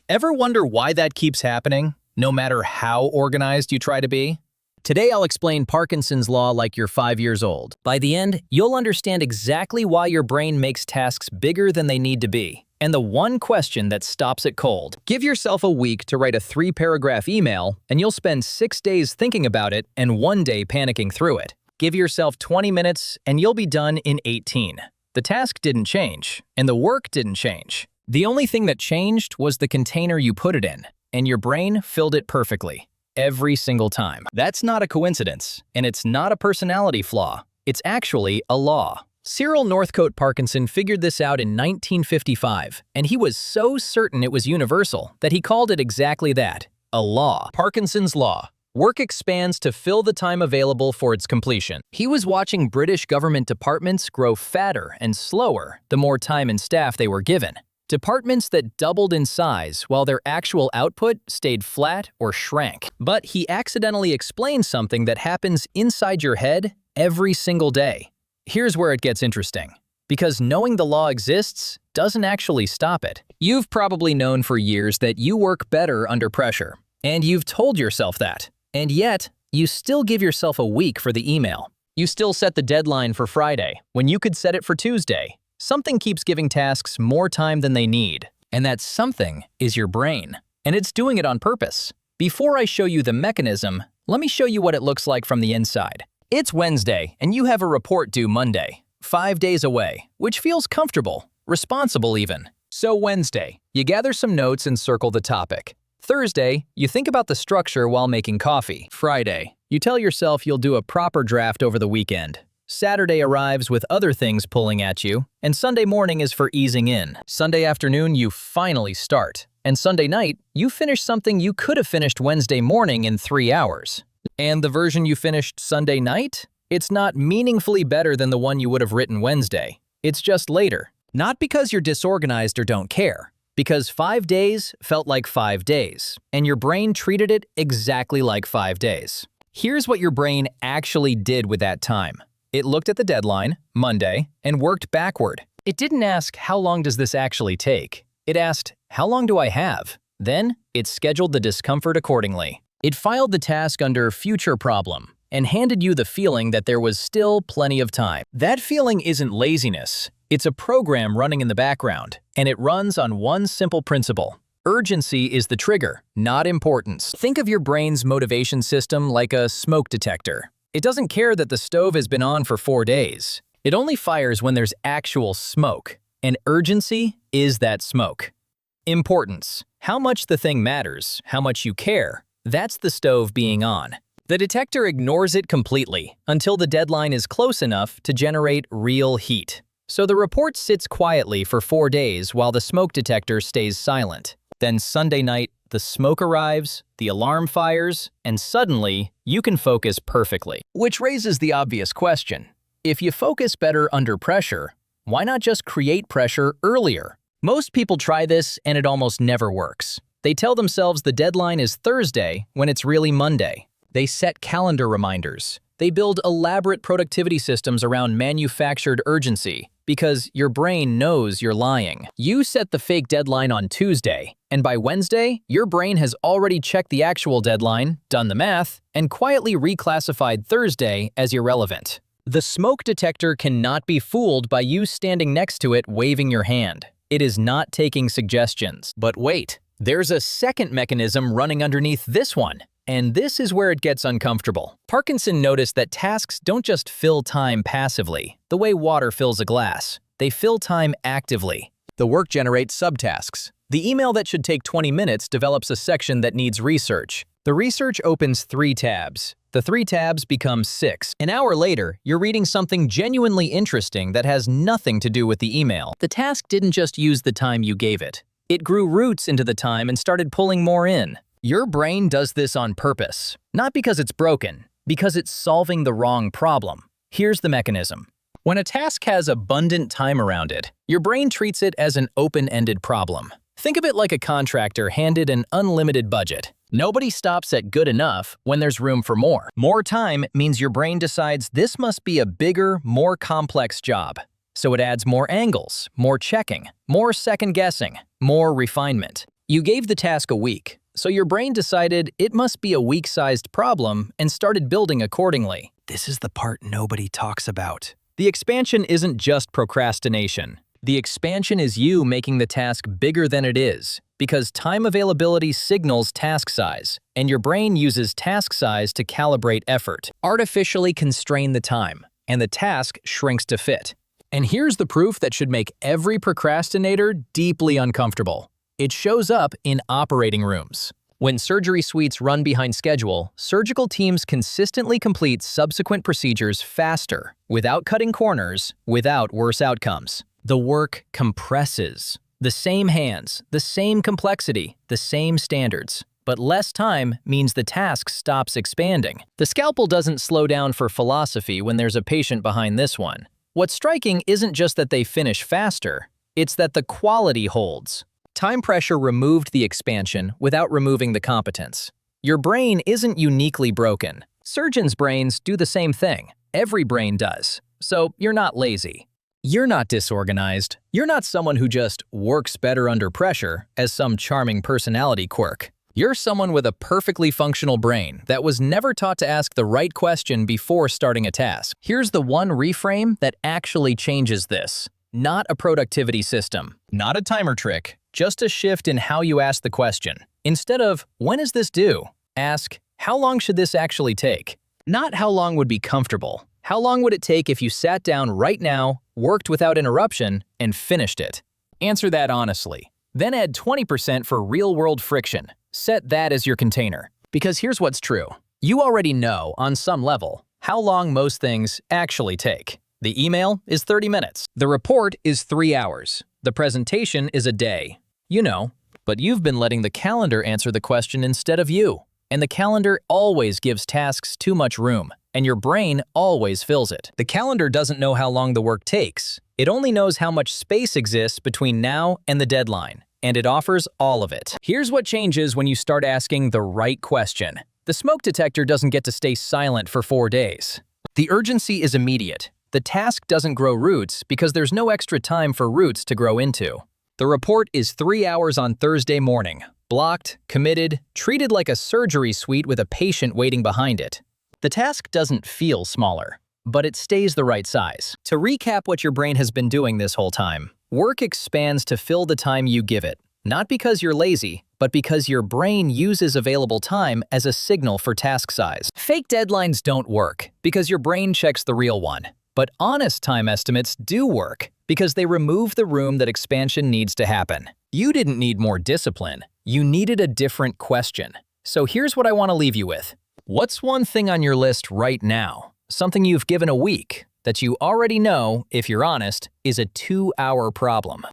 Ever wonder why that keeps happening, no matter how organized you try to be? Today I'll explain Parkinson's law like you're 5 years old. By the end, you'll understand exactly why your brain makes tasks bigger than they need to be, and the one question that stops it cold. Give yourself a week to write a 3-paragraph email, and you'll spend 6 days thinking about it and 1 day panicking through it. Give yourself 20 minutes, and you'll be done in 18. The task didn't change, and the work didn't change. The only thing that changed was the container you put it in, and your brain filled it perfectly, every single time. That's not a coincidence, and it's not a personality flaw. It's actually a law. Cyril Northcote Parkinson figured this out in 1955, and he was so certain it was universal that he called it exactly that, a law. Parkinson's law. Work expands to fill the time available for its completion. He was watching British government departments grow fatter and slower the more time and staff they were given. Departments that doubled in size while their actual output stayed flat or shrank. But he accidentally explained something that happens inside your head every single day. Here's where it gets interesting. Because knowing the law exists doesn't actually stop it. You've probably known for years that you work better under pressure, and you've told yourself that. And yet, you still give yourself a week for the email. You still set the deadline for Friday when you could set it for Tuesday. Something keeps giving tasks more time than they need, and that something is your brain, and it's doing it on purpose. Before I show you the mechanism, let me show you what it looks like from the inside. It's Wednesday, and you have a report due Monday, 5 days away, which feels comfortable, responsible even. So Wednesday, you gather some notes and circle the topic. Thursday, you think about the structure while making coffee. Friday, you tell yourself you'll do a proper draft over the weekend. Saturday arrives with other things pulling at you, and Sunday morning is for easing in. Sunday afternoon, you finally start. And Sunday night, you finish something you could have finished Wednesday morning in 3 hours. And the version you finished Sunday night? It's not meaningfully better than the one you would have written Wednesday. It's just later. Not because you're disorganized or don't care. Because 5 days felt like 5 days, and your brain treated it exactly like 5 days. Here's what your brain actually did with that time. It looked at the deadline, Monday, and worked backward. It didn't ask, how long does this actually take? It asked, how long do I have? Then, it scheduled the discomfort accordingly. It filed the task under future problem and handed you the feeling that there was still plenty of time. That feeling isn't laziness. It's a program running in the background, and it runs on one simple principle. Urgency is the trigger, not importance. Think of your brain's motivation system like a smoke detector. It doesn't care that the stove has been on for 4 days. It only fires when there's actual smoke, and urgency is that smoke. Importance. How much the thing matters, how much you care, that's the stove being on. The detector ignores it completely until the deadline is close enough to generate real heat. So the report sits quietly for 4 days while the smoke detector stays silent. Then Sunday night, the smoke arrives, the alarm fires, and suddenly, you can focus perfectly. Which raises the obvious question. If you focus better under pressure, why not just create pressure earlier? Most people try this and it almost never works. They tell themselves the deadline is Thursday when it's really Monday. They set calendar reminders. They build elaborate productivity systems around manufactured urgency because your brain knows you're lying. You set the fake deadline on Tuesday, and by Wednesday, your brain has already checked the actual deadline, done the math, and quietly reclassified Thursday as irrelevant. The smoke detector cannot be fooled by you standing next to it waving your hand. It is not taking suggestions. But wait, there's a second mechanism running underneath this one. And this is where it gets uncomfortable. Parkinson noticed that tasks don't just fill time passively, the way water fills a glass. They fill time actively. The work generates subtasks. The email that should take 20 minutes develops a section that needs research. The research opens 3 tabs. The 3 tabs become 6. An hour later, you're reading something genuinely interesting that has nothing to do with the email. The task didn't just use the time you gave it. It grew roots into the time and started pulling more in. Your brain does this on purpose, not because it's broken, because it's solving the wrong problem. Here's the mechanism. When a task has abundant time around it, your brain treats it as an open-ended problem. Think of it like a contractor handed an unlimited budget. Nobody stops at good enough when there's room for more. More time means your brain decides this must be a bigger, more complex job. So it adds more angles, more checking, more second-guessing, more refinement. You gave the task a week, so your brain decided it must be a week-sized problem and started building accordingly. This is the part nobody talks about. The expansion isn't just procrastination. The expansion is you making the task bigger than it is, because time availability signals task size, and your brain uses task size to calibrate effort. Artificially constrain the time, and the task shrinks to fit. And here's the proof that should make every procrastinator deeply uncomfortable. It shows up in operating rooms. When surgery suites run behind schedule, surgical teams consistently complete subsequent procedures faster, without cutting corners, without worse outcomes. The work compresses. The same hands, the same complexity, the same standards. But less time means the task stops expanding. The scalpel doesn't slow down for philosophy when there's a patient behind this one. What's striking isn't just that they finish faster, it's that the quality holds. Time pressure removed the expansion without removing the competence. Your brain isn't uniquely broken. Surgeons' brains do the same thing. Every brain does. So you're not lazy. You're not disorganized. You're not someone who just works better under pressure as some charming personality quirk. You're someone with a perfectly functional brain that was never taught to ask the right question before starting a task. Here's the one reframe that actually changes this. Not a productivity system, not a timer trick, just a shift in how you ask the question. Instead of, when is this due? Ask, how long should this actually take? Not how long would be comfortable. How long would it take if you sat down right now, worked without interruption, and finished it? Answer that honestly. Then add 20% for real-world friction. Set that as your container. Because here's what's true. You already know, on some level, how long most things actually take. The email is 30 minutes. The report is 3 hours. The presentation is a day. You know, but you've been letting the calendar answer the question instead of you. And the calendar always gives tasks too much room, and your brain always fills it. The calendar doesn't know how long the work takes. It only knows how much space exists between now and the deadline, and it offers all of it. Here's what changes when you start asking the right question. The smoke detector doesn't get to stay silent for 4 days. The urgency is immediate. The task doesn't grow roots because there's no extra time for roots to grow into. The report is 3 hours on Thursday morning. Blocked, committed, treated like a surgery suite with a patient waiting behind it. The task doesn't feel smaller, but it stays the right size. To recap what your brain has been doing this whole time, work expands to fill the time you give it, not because you're lazy, but because your brain uses available time as a signal for task size. Fake deadlines don't work because your brain checks the real one. But honest time estimates do work because they remove the room that expansion needs to happen. You didn't need more discipline. You needed a different question. So here's what I want to leave you with. What's one thing on your list right now? Something you've given a week that you already know, if you're honest, is a 2-hour problem.